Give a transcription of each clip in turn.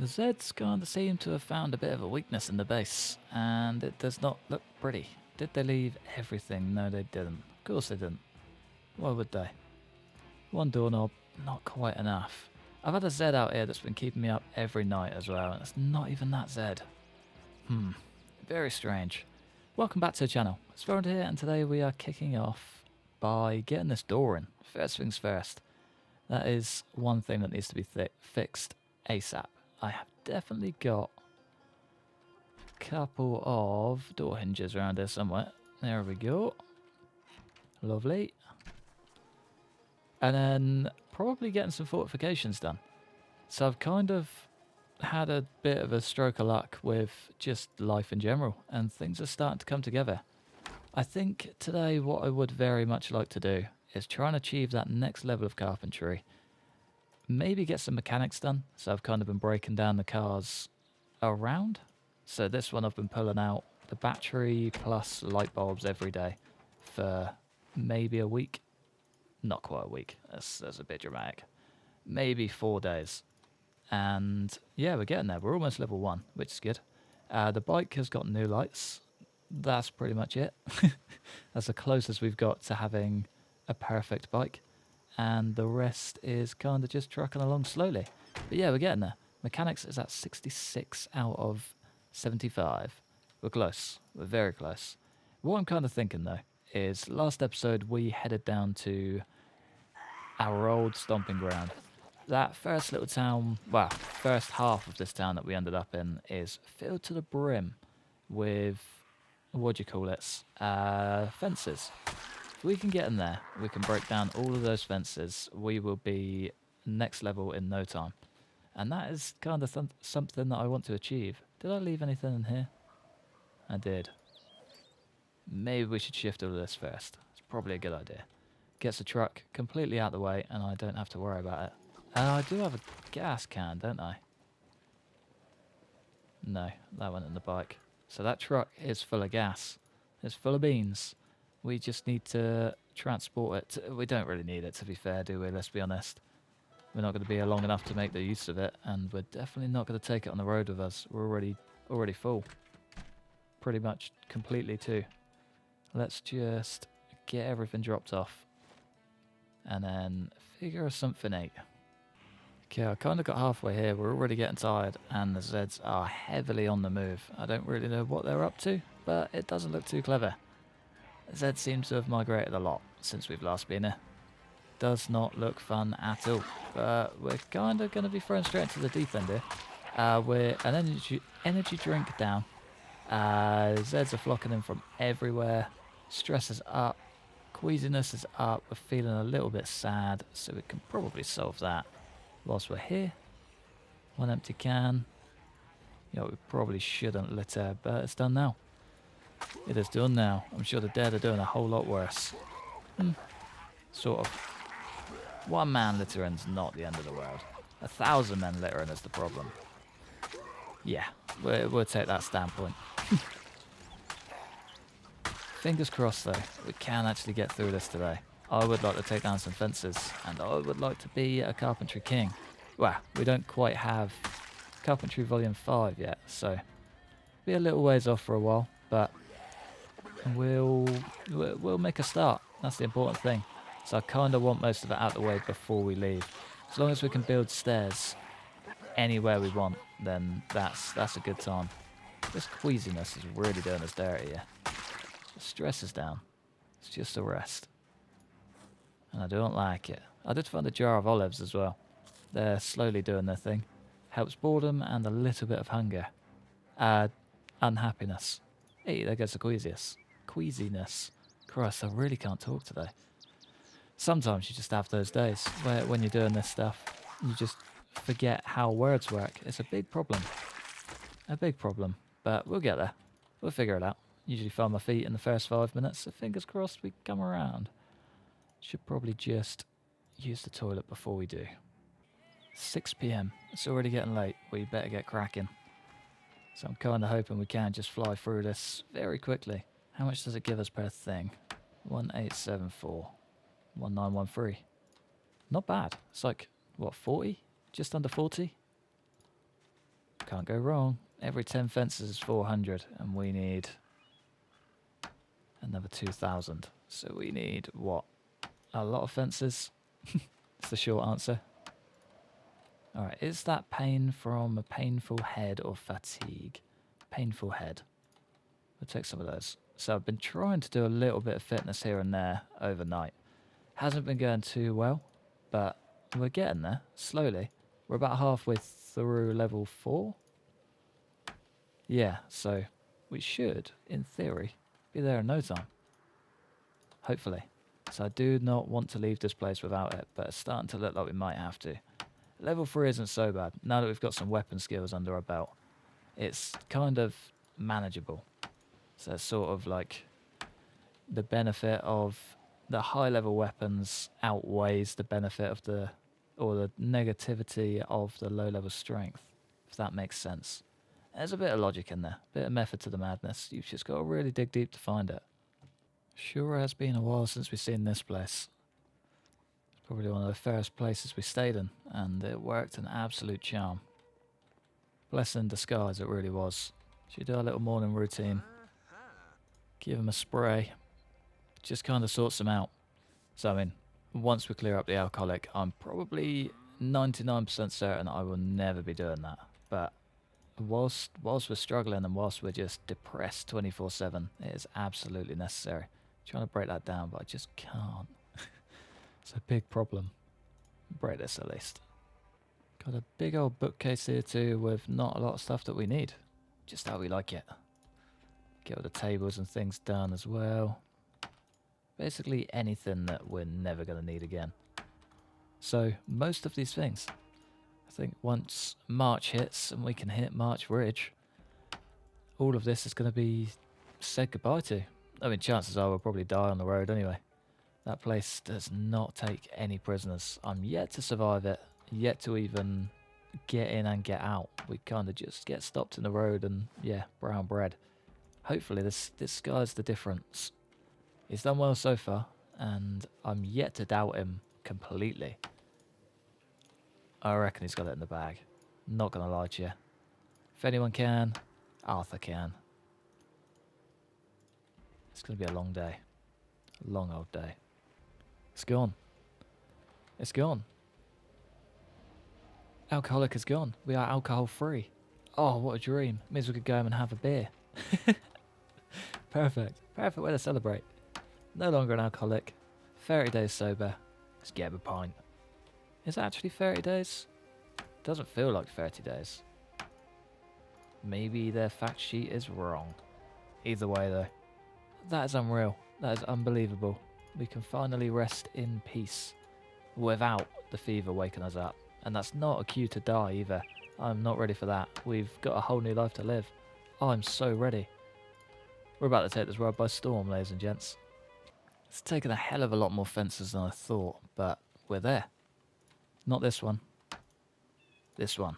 The Zeds kind of seem to have found a bit of a weakness in the base, and it does not look pretty. Did they leave everything? No, they didn't. Of course they didn't. Why would they? One doorknob, not quite enough. I've had a Zed out here that's been keeping me up every night as well, and it's not even that Zed. Very strange. Welcome back to the channel. It's Zomboid here, and today we are kicking off by getting this door in. First things first. That is one thing that needs to be fixed ASAP. I have definitely got a couple of door hinges around here somewhere. There we go. Lovely. And then probably getting some fortifications done. So I've kind of had a bit of a stroke of luck with just life in general, and things are starting to come together. I think today what I would very much like to do is try and achieve that next level of carpentry. Maybe get some mechanics done. So I've kind of been breaking down the cars around. So this one I've been pulling out the battery plus light bulbs every day for maybe a week. Not quite a week. That's a bit dramatic. Maybe 4 days. And yeah, we're getting there. We're almost level 1, which is good. The bike has got new lights. That's pretty much it. That's the closest we've got to having a perfect bike. And the rest is kind of just trucking along slowly. But yeah, we're getting there. Mechanics is at 66 out of 75. We're close. We're very close. What I'm kind of thinking though is last episode we headed down to our old stomping ground. That first little town, well, first half of this town that we ended up in is filled to the brim with, what do you call it, fences. If we can get in there, we can break down all of those fences, we will be next level in no time. And that is kind of something that I want to achieve. Did I leave anything in here? I did. Maybe we should shift all of this first. It's probably a good idea. Gets the truck completely out of the way and I don't have to worry about it. I do have a gas can, don't I? No, that went in the bike. So that truck is full of gas. It's full of beans. We just need to transport it. We don't really need it, to be fair, do we? Let's be honest. We're not going to be here long enough to make the use of it, and we're definitely not going to take it on the road with us. We're already full. Pretty much completely too. Let's just get everything dropped off. And then figure something out. Okay, I kind of got halfway here. We're already getting tired, and the Zeds are heavily on the move. I don't really know what they're up to, but it doesn't look too clever. Zed seems to have migrated a lot since we've last been here. Does not look fun at all, but we're kind of going to be thrown straight into the deep end here. We're an energy drink down. Zeds are flocking in from everywhere. Stress is up. Queasiness is up. We're feeling a little bit sad, so we can probably solve that whilst we're here. One empty can. You know, we probably shouldn't litter, but it's done now. It is done now. I'm sure the dead are doing a whole lot worse. Sort of. One man littering's not the end of the world. 1,000 men littering is the problem. Yeah, we'll take that standpoint. Fingers crossed though, we can actually get through this today. I would like to take down some fences, and I would like to be a carpentry king. Well, we don't quite have carpentry volume 5 yet, so be a little ways off for a while, but we'll make a start. That's the important thing. So I kind of want most of it out of the way before we leave. As long as we can build stairs anywhere we want, then that's a good time. This queasiness is really doing us dirty here. The stress is down. It's just a rest. And I don't like it. I did find a jar of olives as well. They're slowly doing their thing. Helps boredom and a little bit of hunger. Unhappiness. Hey, there goes the queasiness. Christ, I really can't talk today. Sometimes you just have those days where when you're doing this stuff, you just forget how words work. It's a big problem. A big problem. But we'll get there. We'll figure it out. Usually find my feet in the first 5 minutes, so fingers crossed we come around. Should probably just use the toilet before we do. 6 PM. It's already getting late. We better get cracking. So I'm kind of hoping we can just fly through this very quickly. How much does it give us per thing? 1874. 1913. Not bad. It's like, what, 40? Just under 40? Can't go wrong. Every 10 fences is 400, and we need another 2,000. So we need, what? A lot of fences? That's the short answer. Alright, is that pain from a painful head or fatigue? Painful head. We'll take some of those. So I've been trying to do a little bit of fitness here and there overnight. Hasn't been going too well, but we're getting there, slowly. We're about halfway through level 4. Yeah, so we should, in theory, be there in no time. Hopefully. So I do not want to leave this place without it, but it's starting to look like we might have to. Level 3 isn't so bad. Now that we've got some weapon skills under our belt, it's kind of manageable. So it's sort of like the benefit of the high level weapons outweighs the benefit of the negativity of the low level strength, if that makes sense. There's a bit of logic in there, a bit of method to the madness. You've just got to really dig deep to find it. Sure has been a while since we've seen this place. It's probably one of the first places we stayed in, and it worked an absolute charm. Blessing in disguise, it really was. Should do our little morning routine. Give him a spray. Just kind of sorts them out. So, I mean, once we clear up the alcoholic, I'm probably 99% certain I will never be doing that. But whilst we're struggling and whilst we're just depressed 24/7, it is absolutely necessary. I'm trying to break that down, but I just can't. It's a big problem. Break this at least. Got a big old bookcase here too with not a lot of stuff that we need. Just how we like it. Get all the tables and things done as well. Basically anything that we're never going to need again. So most of these things, I think once March hits and we can hit March Ridge, all of this is going to be said goodbye to. I mean, chances are we'll probably die on the road anyway. That place does not take any prisoners. I'm yet to survive it, yet to even get in and get out. We kind of just get stopped in the road and, yeah, brown bread. Hopefully this guy's the difference. He's done well so far, and I'm yet to doubt him completely. I reckon he's got it in the bag. Not going to lie to you. If anyone can, Arthur can. It's going to be a long day. A long old day. It's gone. It's gone. Alcoholic is gone. We are alcohol free. Oh, what a dream. Means we could go home and have a beer. Perfect. Perfect way to celebrate. No longer an alcoholic. 30 days sober. Let's get a pint. Is it actually 30 days? Doesn't feel like 30 days. Maybe their fact sheet is wrong. Either way though. That is unreal. That is unbelievable. We can finally rest in peace. Without the fever waking us up. And that's not a cue to die either. I'm not ready for that. We've got a whole new life to live. I'm so ready. We're about to take this world by storm, ladies and gents. It's taken a hell of a lot more fences than I thought, but we're there. Not this one. This one.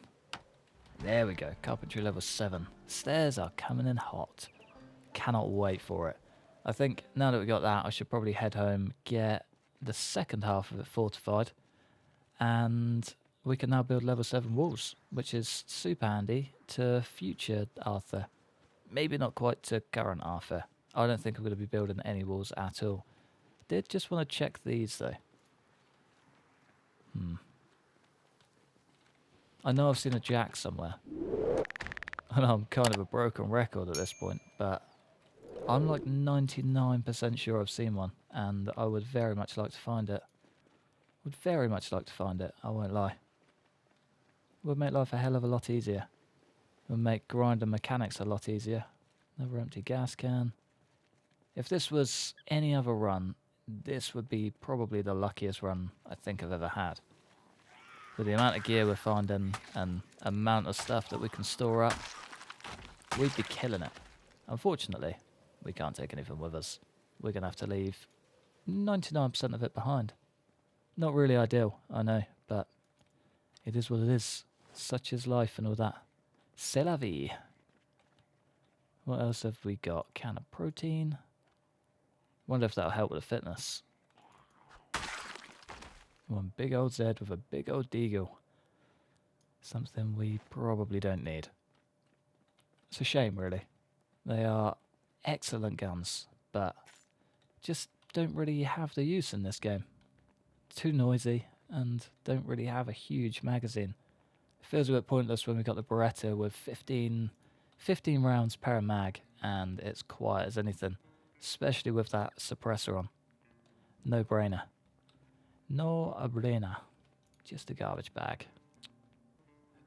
There we go. Carpentry level 7. Stairs are coming in hot. Cannot wait for it. I think now that we got that, I should probably head home, get the second half of it fortified, and we can now build level 7 walls, which is super handy to future Arthur. Maybe not quite to current Arthur. I don't think I'm going to be building any walls at all. Did just want to check these though. I know I've seen a jack somewhere. I know I'm kind of a broken record at this point, but I'm like 99% sure I've seen one, and I would very much like to find it. Would very much like to find it, I won't lie. Would make life a hell of a lot easier. Would make grinding mechanics a lot easier. Another empty gas can. If this was any other run, this would be probably the luckiest run I think I've ever had. With the amount of gear we're finding and amount of stuff that we can store up, we'd be killing it. Unfortunately, we can't take anything with us. We're going to have to leave 99% of it behind. Not really ideal, I know, but it is what it is. Such is life and all that. C'est la vie. What else have we got? Can of protein. Wonder if that'll help with the fitness. One big old Z with a big old deagle. Something we probably don't need. It's a shame, really. They are excellent guns, but just don't really have the use in this game. Too noisy and don't really have a huge magazine. It feels a bit pointless when we got the Beretta with 15 rounds per mag and it's quiet as anything, especially with that suppressor on. No brainer. No brainer. Just a garbage bag.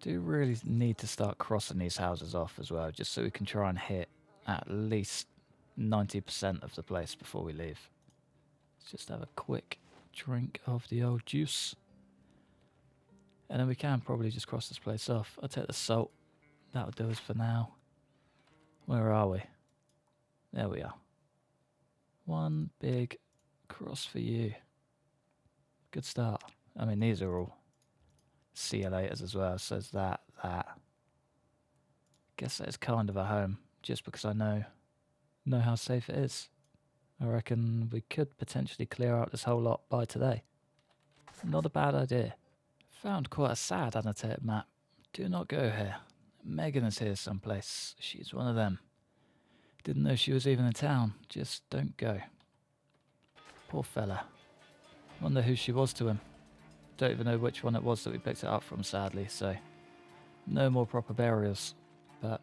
Do really need to start crossing these houses off as well, just so we can try and hit at least 90% of the place before we leave. Let's just have a quick drink of the old juice. And then we can probably just cross this place off. I'll take the salt. That'll do us for now. Where are we? There we are. One big cross for you. Good start. I mean, these are all see you laters as well. Says that. Guess that is kind of a home, just because I know how safe it is. I reckon we could potentially clear out this whole lot by today. Not a bad idea. Found quite a sad annotated map. Do not go here. Megan is here someplace. She's one of them. Didn't know she was even in town. Just don't go. Poor fella. Wonder who she was to him. Don't even know which one it was that we picked it up from, sadly, so no more proper burials. But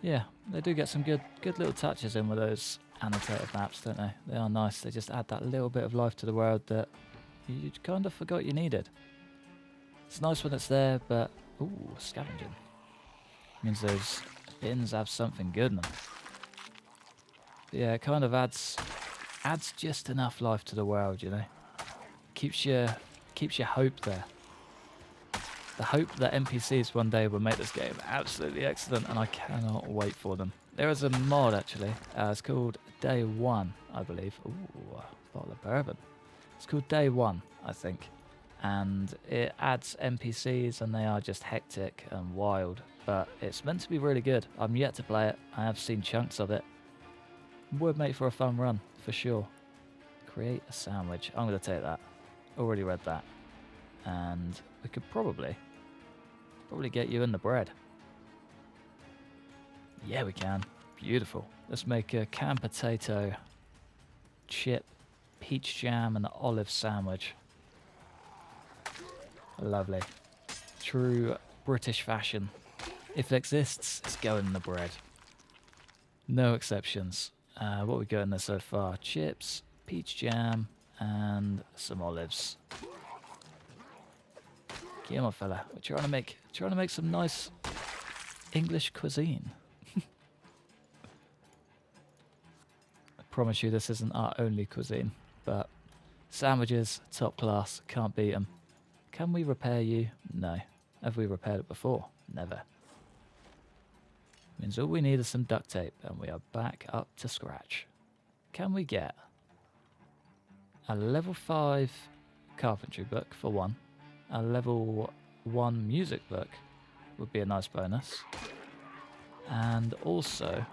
yeah, they do get some good little touches in with those annotated maps, don't they? They are nice. They just add that little bit of life to the world that you kind of forgot you needed. It's nice when it's there, but ooh, scavenging means those bins have something good in them. But yeah, it kind of adds just enough life to the world, you know. Keeps your hope there. The hope that NPCs one day will make this game absolutely excellent, and I cannot wait for them. There is a mod actually. It's called Day 1, I believe. Ooh, a bottle of bourbon. It's called Day 1, I think, and it adds NPCs, and they are just hectic and wild. But it's meant to be really good. I'm yet to play it. I have seen chunks of it. Would make for a fun run for sure. Create a sandwich. I'm going to take that. Already read that. And we could probably get you in the bread. Yeah, we can. Beautiful. Let's make a canned potato, chip, peach jam, and olive sandwich. Lovely. True British fashion. If it exists, it's going in the bread. No exceptions. What we got in there so far? Chips, peach jam, and some olives. Come on, fella. We're trying to make some nice English cuisine. I promise you, this isn't our only cuisine, but sandwiches, top class, can't beat them. Can we repair you? No. Have we repaired it before? Never. Means all we need is some duct tape, and we are back up to scratch. Can we get a level 5 carpentry book for one? A level 1 music book would be a nice bonus. And also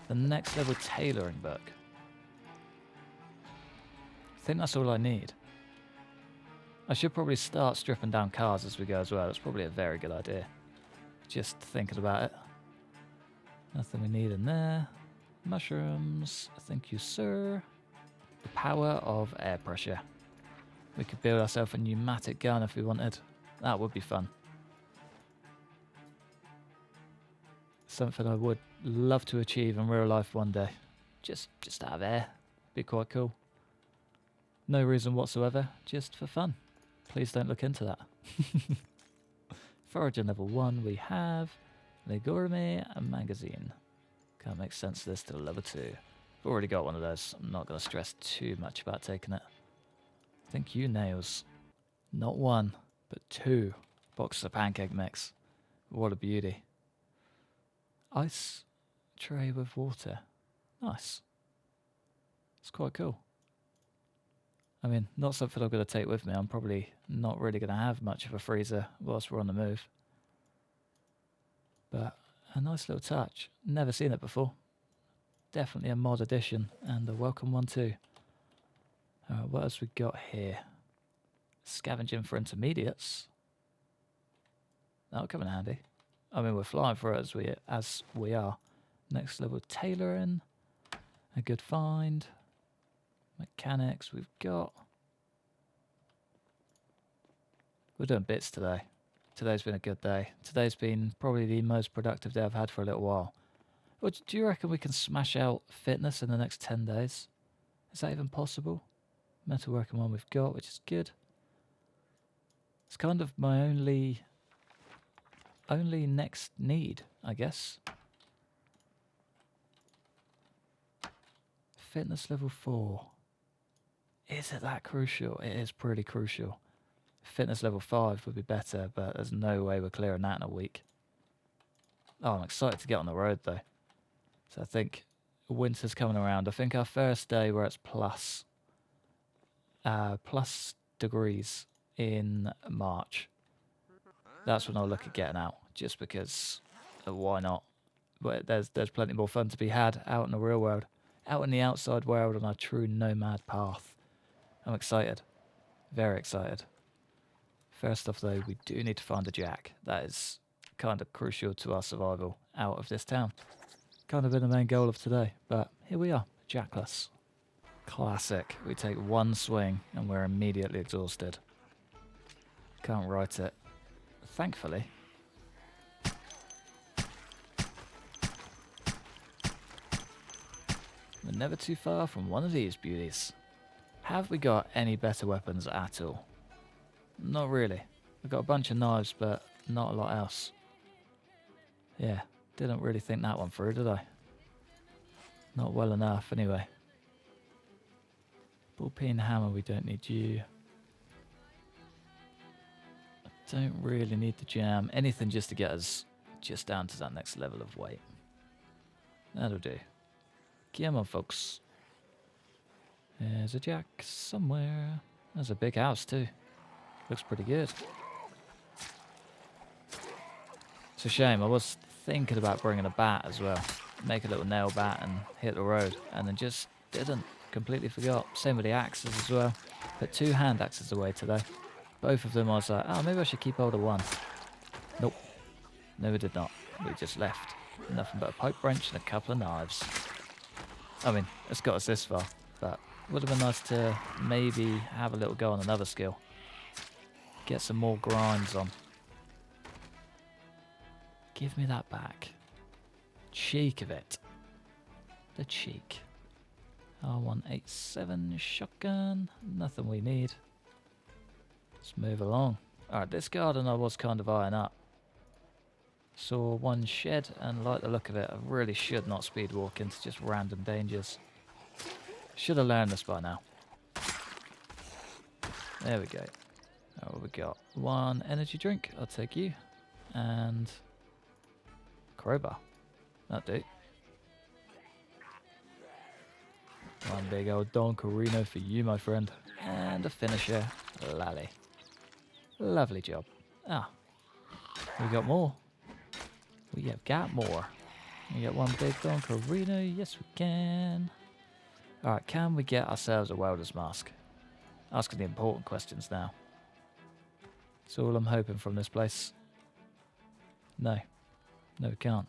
the next level tailoring book. I think that's all I need. I should probably start stripping down cars as we go as well. That's probably a very good idea. Just thinking about it. Nothing we need in there. Mushrooms. Thank you, sir. The power of air pressure. We could build ourselves a pneumatic gun if we wanted. That would be fun. Something I would love to achieve in real life one day. Just out of air. Be quite cool. No reason whatsoever, just for fun. Please don't look into that. Foraging level 1 we have Le Gourmet magazine. Can't make sense of this till level 2. I've already got one of those. I'm not going to stress too much about taking it. Thank you, nails. Not 1, but 2 boxes of pancake mix. What a beauty. Ice tray with water. Nice. It's quite cool. I mean, not something I'm going to take with me. I'm probably not really going to have much of a freezer whilst we're on the move. But a nice little touch. Never seen it before. Definitely a mod addition, and a welcome one too. What else we got here? Scavenging for intermediates. That'll come in handy. I mean, we're flying for it as we are. Next level tailoring. A good find. Mechanics we've got. We're doing bits today. Today's been a good day. Today's been probably the most productive day I've had for a little while. Well, do you reckon we can smash out fitness in the next 10 days? Is that even possible? Metalworking one we've got, which is good. It's kind of my only next need, I guess. Fitness level 4. Is it that crucial? It is pretty crucial. Fitness level 5 would be better, but there's no way we're clearing that in a week. Oh, I'm excited to get on the road though. So I think winter's coming around. I think our first day where it's plus degrees in March. That's when I'll look at getting out, just because why not? But there's plenty more fun to be had out in the real world, out in the outside world on our true nomad path. I'm excited, very excited. First off though, we do need to find a jack. That is kind of crucial to our survival out of this town. Kind of been the main goal of today, but here we are, jackless. Classic. We take one swing and we're immediately exhausted. Can't write it. Thankfully. We're never too far from one of these beauties. Have we got any better weapons at all? Not really. We've got a bunch of knives, but not a lot else. Yeah, didn't really think that one through, did I? Not well enough, anyway. Ball-peen hammer, we don't need you. I don't really need the jam. Anything just to get us just down to that next level of weight. That'll do. Come on, folks. There's a jack somewhere. There's a big house, too. Looks pretty good. It's a shame. I was thinking about bringing a bat as well. Make a little nail bat and hit the road. And then just didn't. Completely forgot. Same with the axes as well. Put 2 hand axes away today. Both of them I was like, oh, maybe I should keep hold of one. Nope. No, we did not. We just left. Nothing but a pipe wrench and a couple of knives. I mean, it's got us this far. But would have been nice to maybe have a little go on another skill. Get some more grinds on. Give me that back. Cheek of it. The cheek. R187 shotgun. Nothing we need. Let's move along. Alright, this garden I was kind of eyeing up. Saw one shed and like the look of it. I really should not speed walk into just random dangers. Should have learned this by now. There we go. What we got? 1 energy drink. I'll take you. And crowbar. That'll do. 1 big old Don Corino for you, my friend. And a finisher. Lally. Lovely job. Ah. We got more. We have got more. We got 1 big Don Corino. Yes, we can. Alright, can we get ourselves a welder's mask? Asking the important questions now. That's all I'm hoping from this place. No. No, we can't.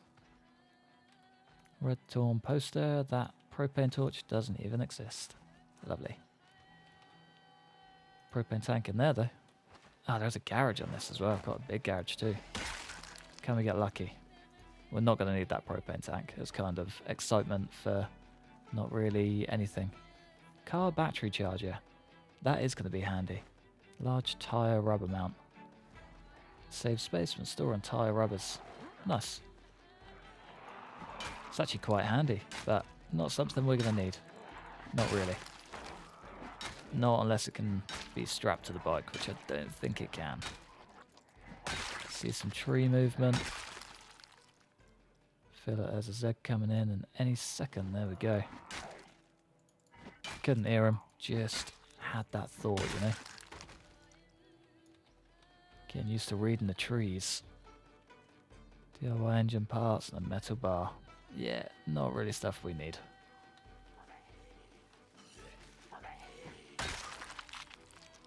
Red torn poster. That propane torch doesn't even exist. Lovely. Propane tank in there, though. Ah, there's a garage on this as well. Got a big garage, too. Can we get lucky? We're not going to need that propane tank. It's kind of excitement for not really anything. Car battery charger. That is going to be handy. Large tyre rubber mount. Save space when storing tyre rubbers. Nice. It's actually quite handy, but not something we're going to need. Not really. Not unless it can be strapped to the bike, which I don't think it can. See some tree movement. Feel like there's a Z coming in any second. There we go. Couldn't hear him. Just had that thought, you know. Getting used to reading the trees. DIY engine parts and a metal bar. Yeah, not really stuff we need.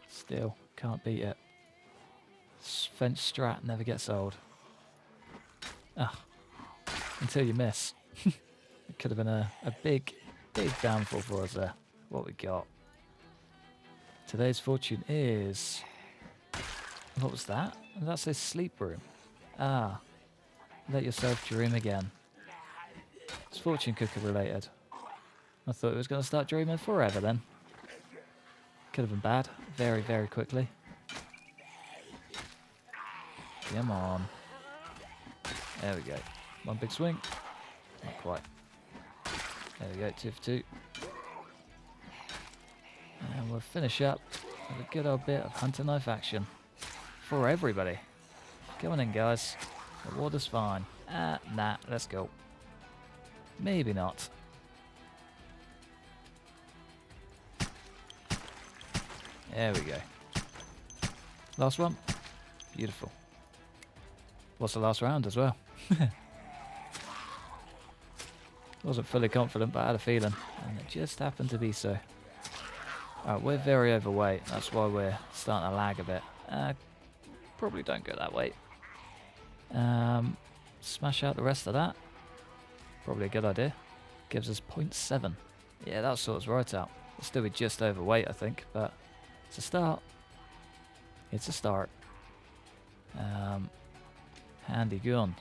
Still, Can't beat it. Fence strat never gets old. Ah, until you miss. It could have been a big downfall for us there. What we got. Today's fortune is... What was that? That says sleep room. Ah, let yourself dream again. It's fortune cooker related. I thought it was going to start dreaming forever then. Could have been bad. Very, very quickly. Come on. There we go. One big swing. Not quite. There we go, 2 for 2. And we'll finish up with a good old bit of hunting knife action. For everybody. Come on in, guys. The water's fine. Nah, let's go. Maybe not. There we go. Last one. Beautiful. What's the last round as well? Wasn't fully confident, but I had a feeling. And it just happened to be so. Alright, we're very overweight. That's why we're starting to lag a bit. Probably don't go that way. Smash out the rest of that. Probably a good idea. Gives us 0.7. Yeah, that sorts right out. We'll still be just overweight, I think, but it's a start. It's a start. Handy gun.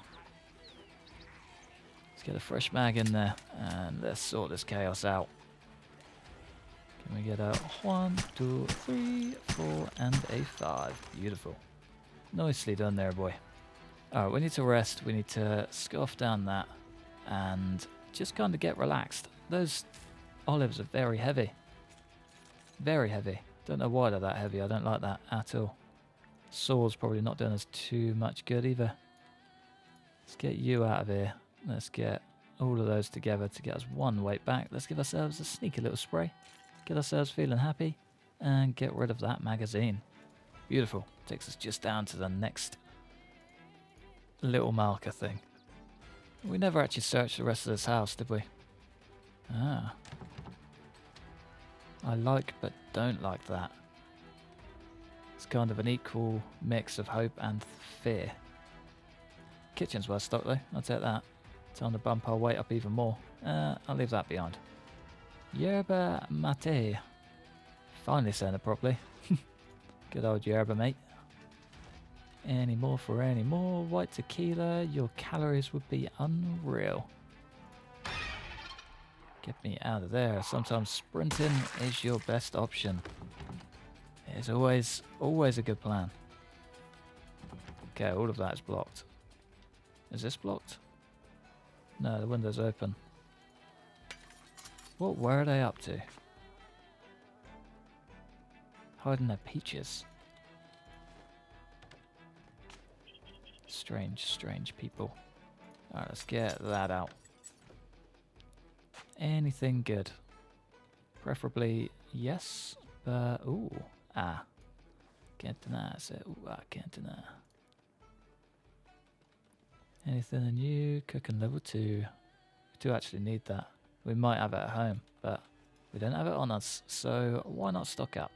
Let's get a fresh mag in there and let's sort this chaos out. Can we get a 1, 2, 3, 4 and a 5? Beautiful. Nicely done there, boy. Alright, we need to rest. We need to scoff down that and just kind of get relaxed. Those olives are very heavy. Very heavy. Don't know why they're that heavy. I don't like that at all. Saw's probably not doing us too much good either. Let's get you out of here. Let's get all of those together to get us one weight back. Let's give ourselves a sneaky little spray. Get ourselves feeling happy. And get rid of that magazine. Beautiful. Takes us just down to the next little marker thing. We never actually searched the rest of this house, did we? Ah. I like but don't like that. It's kind of an equal mix of hope and fear. Kitchen's well stocked though, I'll take that. Time to bump our weight up even more. I'll leave that behind. Yerba mate. Finally saying it properly. Good old yerba mate. Any more for any more white tequila, your calories would be unreal. Get me out of there. Sometimes sprinting is your best option. It's always a good plan. Okay, all of that is blocked. Is this blocked? No, the window's open. What were they up to? Hiding their peaches. Strange, strange people. Alright, let's get that out. Anything good? Preferably yes, but ooh, can't deny. I said, ooh, I can't deny. Anything new? Cooking level 2. We do actually need that. We might have it at home, but we don't have it on us, so why not stock up?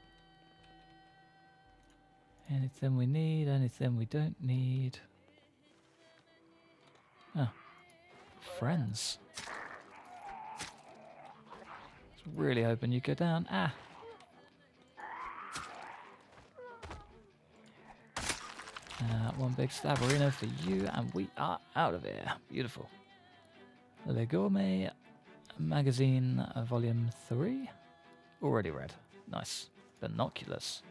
Anything we need, anything we don't need. Oh, friends. I was really hoping you'd go down. One big stabarino for you, and we are out of here. Beautiful. Le Gourmet Magazine, Volume 3. Already read. Nice. Binoculars.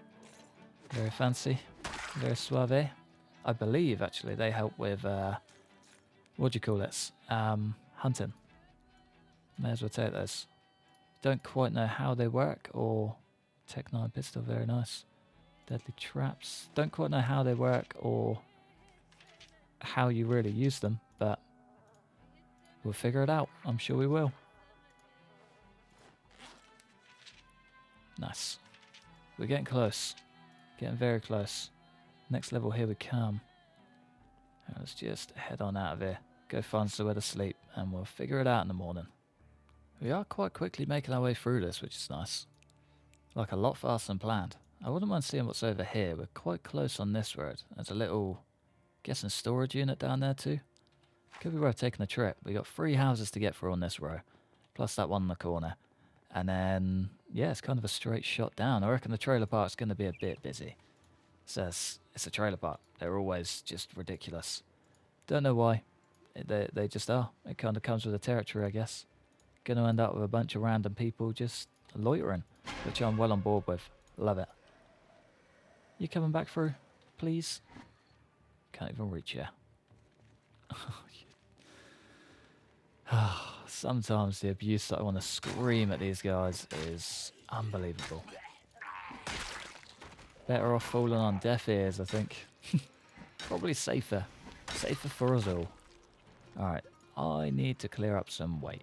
Very fancy. Very suave. I believe, actually, they help with, what do you call it? Hunting. May as well take those. Don't quite know how they work, or Tech-9 pistol, very nice. Deadly traps. Don't quite know how they work or how you really use them, but we'll figure it out. I'm sure we will. Nice. We're getting close. Getting very close. Next level, here we come. Let's just head on out of here. Go find somewhere to sleep, and we'll figure it out in the morning. We are quite quickly making our way through this, which is nice. Like a lot faster than planned. I wouldn't mind seeing what's over here. We're quite close on this road. There's a little, guessing storage unit down there too. Could be worth taking a trip. We got 3 houses to get through on this row, plus that one in the corner. And then, yeah, it's kind of a straight shot down. I reckon the trailer park's going to be a bit busy. Says it's a trailer park. They're always just ridiculous. Don't know why. They just are. It kind of comes with the territory, I guess. Going to end up with a bunch of random people just loitering, which I'm well on board with. Love it. You coming back through, please? Can't even reach you. Sometimes the abuse that I want to scream at these guys is unbelievable. Better off falling on deaf ears, I think. Probably safer. Safer for us all. Alright, I need to clear up some weight.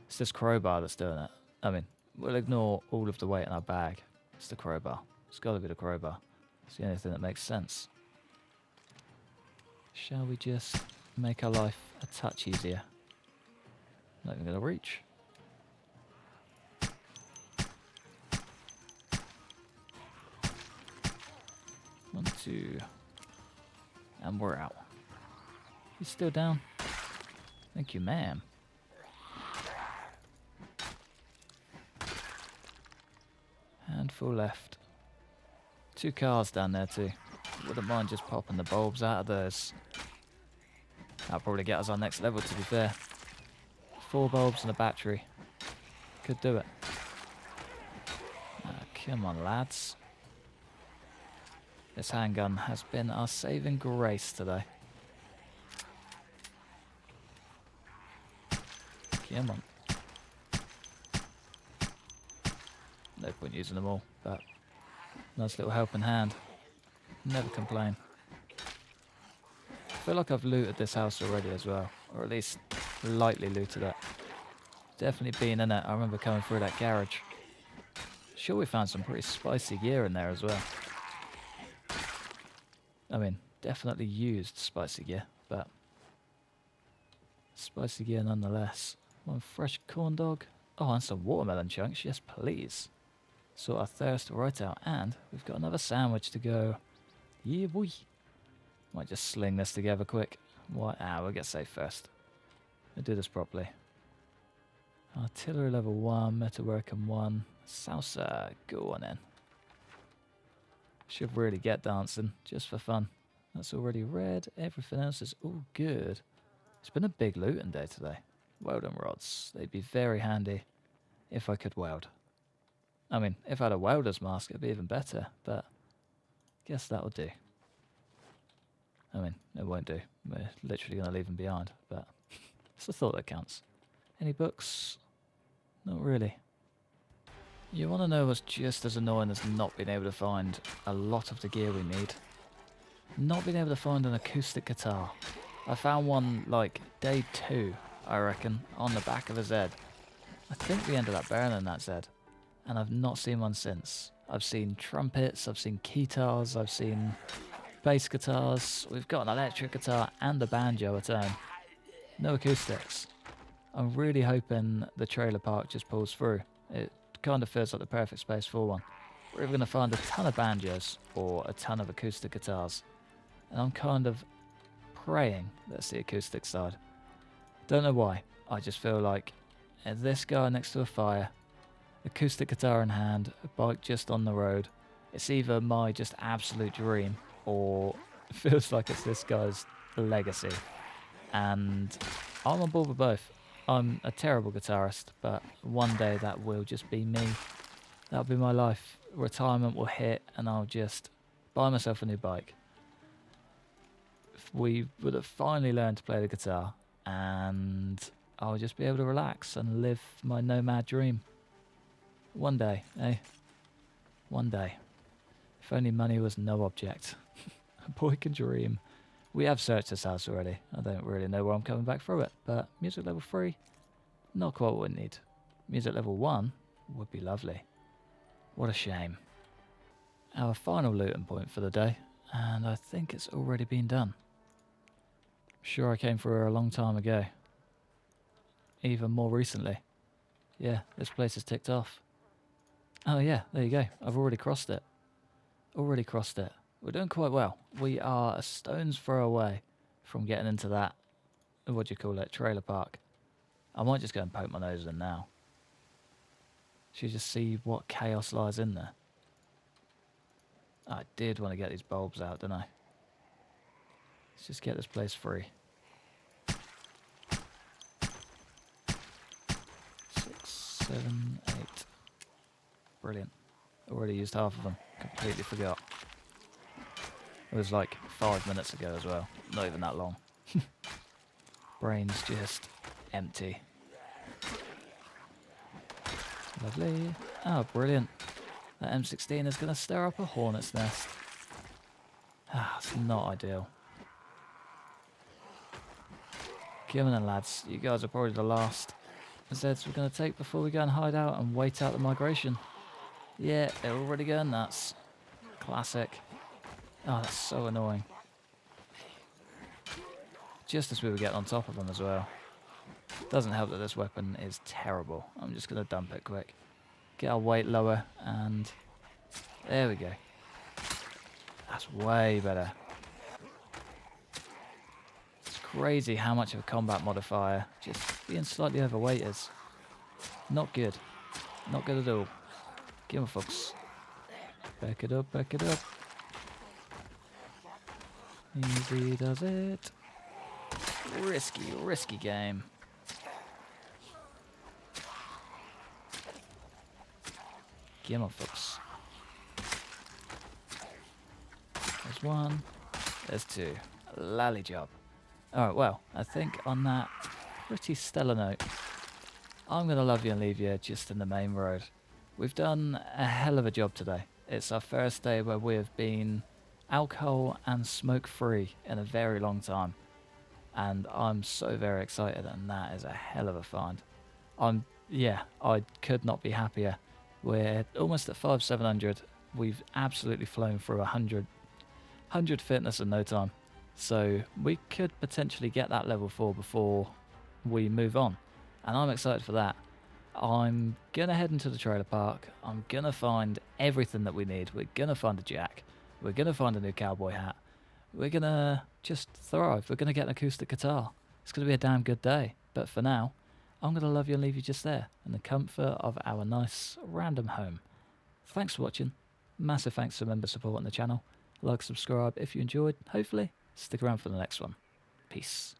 It's this crowbar that's doing it. I mean, we'll ignore all of the weight in our bag. It's the crowbar. It's got to be the crowbar. It's the only thing that makes sense. Shall we just make our life a touch easier? Not even going to reach. One, two. And we're out. You still down? Thank you, ma'am. Handful left. 2 cars down there too. Wouldn't mind just popping the bulbs out of those. That'll probably get us our next level, to be fair. 4 bulbs and a battery. Could do it. Come on, lads. This handgun has been our saving grace today. Come on. No point using them all, but nice little helping hand. Never complain. I feel like I've looted this house already as well, or at least lightly looted it. Definitely been in it. I remember coming through that garage. Sure, we found some pretty spicy gear in there as well. I mean, definitely used spicy gear, but spicy gear nonetheless. One fresh corn dog. Oh, and some watermelon chunks. Yes, please. Sort our thirst right out, and we've got another sandwich to go. Yeah, boy. Might just sling this together quick. What? We'll get safe first. We'll do this properly. Artillery level 1, metalworking 1. Salsa, go on in. Should really get dancing, just for fun. That's already red. Everything else is all good. It's been a big looting day today. Welding rods. They'd be very handy if I could weld. I mean, if I had a welder's mask, it'd be even better, but guess that'll do. I mean, it won't do. We're literally going to leave them behind, but it's the thought that counts. Any books? Not really. You want to know what's just as annoying as not being able to find a lot of the gear we need? Not being able to find an acoustic guitar. I found one, like, day 2, I reckon, on the back of a Z. I think we ended up burning that Z, and I've not seen one since. I've seen trumpets, I've seen guitars, I've seen bass guitars. We've got an electric guitar and a banjo at home. No acoustics. I'm really hoping the trailer park just pulls through. It kind of feels like the perfect space for one. We're either going to find a ton of banjos or a ton of acoustic guitars. And I'm kind of praying that's the acoustic side. Don't know why. I just feel like this guy next to a fire, acoustic guitar in hand, a bike just on the road. It's either my just absolute dream or it feels like it's this guy's legacy. And I'm on board with both. I'm a terrible guitarist, but one day that will just be me. That'll be my life. Retirement will hit and I'll just buy myself a new bike. We would have finally learned to play the guitar and I'll just be able to relax and live my nomad dream. One day, eh? One day. If only money was no object. A boy can dream. We have searched this house already. I don't really know where I'm coming back through it, but music level 3, not quite what we need. Music level 1 would be lovely. What a shame. Our final looting point for the day, and I think it's already been done. Sure, I came through here a long time ago. Even more recently. Yeah, this place is ticked off. Oh yeah, there you go. I've already crossed it. Already crossed it. We're doing quite well. We are a stone's throw away from getting into that, what do you call it, trailer park. I might just go and poke my nose in now. Should just see what chaos lies in there. I did want to get these bulbs out, didn't I? Let's just get this place free. 6, 7, 8. Brilliant. Already used half of them. Completely forgot. It was like 5 minutes ago as well. Not even that long. Brain's just empty. Lovely. Oh, brilliant. That M16 is going to stir up a hornet's nest. Ah, it's not ideal. Come on then, lads. You guys are probably the last Zeds we're going to take before we go and hide out and wait out the migration. Yeah, they're already going nuts. Classic. Oh, that's so annoying. Just as we were getting on top of them as well. Doesn't help that this weapon is terrible. I'm just going to dump it quick. Get our weight lower and... there we go. That's way better. It's crazy how much of a combat modifier just being slightly overweight is. Not good. Not good at all. Give me, folks. Back it up, back it up. Easy does it. Risky, risky game. Give me, folks. There's one. There's two. Lally job. Alright, well, I think on that pretty stellar note, I'm going to love you and leave you just in the main road. We've done a hell of a job today. It's our first day where we have been alcohol and smoke free in a very long time. And I'm so very excited, and that is a hell of a find. I could not be happier. We're almost at 5,700. We've absolutely flown through 100 fitness in no time. So we could potentially get that level 4 before we move on. And I'm excited for that. I'm going to head into the trailer park. I'm going to find everything that we need. We're going to find a jack. We're going to find a new cowboy hat. We're going to just thrive. We're going to get an acoustic guitar. It's going to be a damn good day. But for now, I'm going to love you and leave you just there in the comfort of our nice random home. Thanks for watching. Massive thanks for member support on the channel. Like, subscribe if you enjoyed. Hopefully, stick around for the next one. Peace.